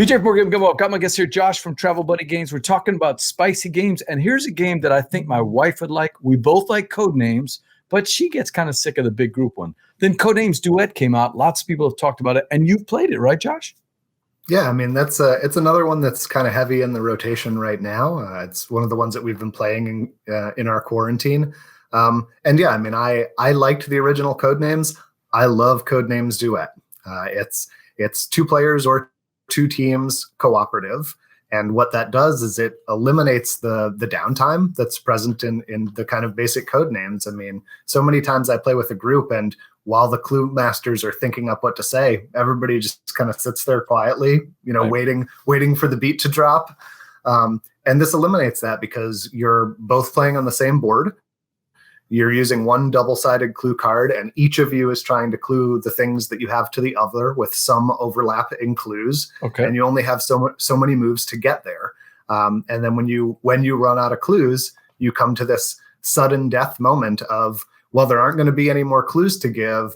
BJ for Game Gumbo. Got my guest here, Josh from Travel Buddy Games. We're talking about spicy games, and here's a game that I think my wife would like. We both like Codenames, but she gets kind of sick of the big group one. Then Codenames Duet came out. Lots of people have talked about it, and you've played it, right, Josh? Yeah, I mean, it's another one that's kind of heavy in the rotation right now. It's one of the ones that we've been playing in our quarantine. And yeah, I mean, I liked the original Codenames. I love Codenames Duet. It's 2 players or 2 teams cooperative. And what that does is it eliminates the downtime that's present in the kind of basic code names. I mean, so many times I play with a group, and while the clue masters are thinking up what to say, everybody just kind of sits there quietly, right, waiting for the beat to drop. And this eliminates that because you're both playing on the same board. You're using one double-sided clue card, and each of you is trying to clue the things that you have to the other with some overlap in clues. Okay. And you only have so many moves to get there. And then when you run out of clues, you come to this sudden death moment of, well, there aren't going to be any more clues to give,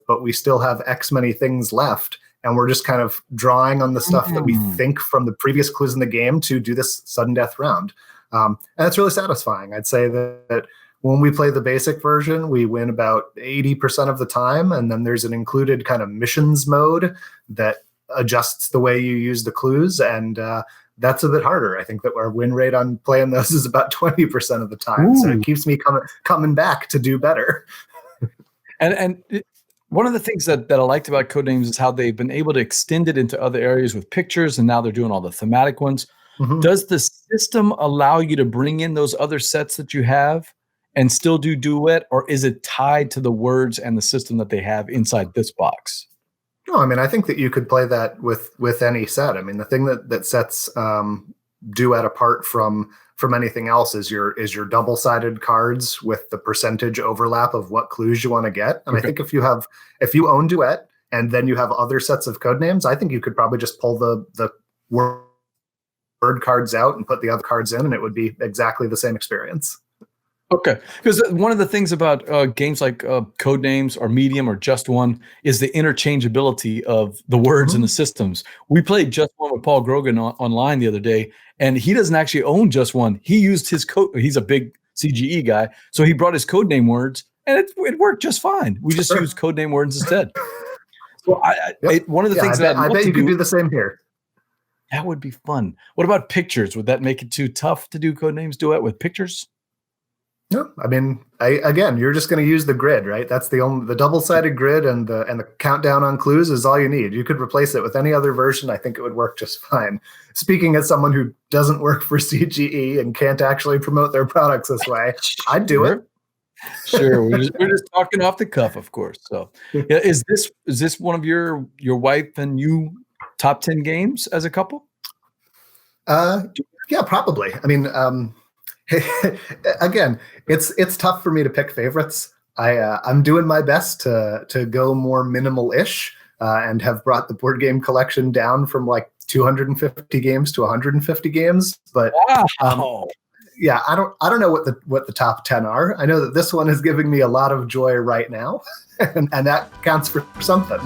but we still have X many things left. And we're just kind of drawing on the stuff that we think from the previous clues in the game to do this sudden death round. And it's really satisfying. I'd say that when we play the basic version, we win about 80% of the time, and then there's an included kind of missions mode that adjusts the way you use the clues, and that's a bit harder. I think that our win rate on playing those is about 20% of the time, so it keeps me coming back to do better. And one of the things that I liked about Codenames is how they've been able to extend it into other areas with pictures, and now they're doing all the thematic ones. Mm-hmm. Does the system allow you to bring in those other sets that you have and still do duet, or is it tied to the words and the system that they have inside this box? No, I mean, I think that you could play that with any set. I mean, the thing that sets duet apart from anything else is your double-sided cards with the percentage overlap of what clues you want to get. And okay. I think if you own duet and then you have other sets of code names, I think you could probably just pull the word cards out and put the other cards in, and it would be exactly the same experience. Okay, because one of the things about games like Codenames or Medium or Just One is the interchangeability of the words and the systems. We played Just One with Paul Grogan online the other day, and he doesn't actually own Just One. He used his code. He's a big CGE guy, so he brought his codename words, and it worked just fine. We just used codename words instead. So one of the things that I bet you could do the same here. That would be fun. What about pictures? Would that make it too tough to do Codenames Duet with pictures? No, I mean, again, you're just going to use the grid, right? That's the double-sided grid, and the countdown on clues is all you need. You could replace it with any other version. I think it would work just fine. Speaking as someone who doesn't work for CGE and can't actually promote their products this way, I'd do it. Sure, we're just talking off the cuff, of course. So, yeah, is this one of your wife and you top 10 games as a couple? Yeah, probably. I mean. Again, it's tough for me to pick favorites. I'm doing my best to go more minimal-ish and have brought the board game collection down from like 250 games to 150 games. But wow. Yeah, I don't know what the top 10 are. I know that this one is giving me a lot of joy right now, and that counts for something.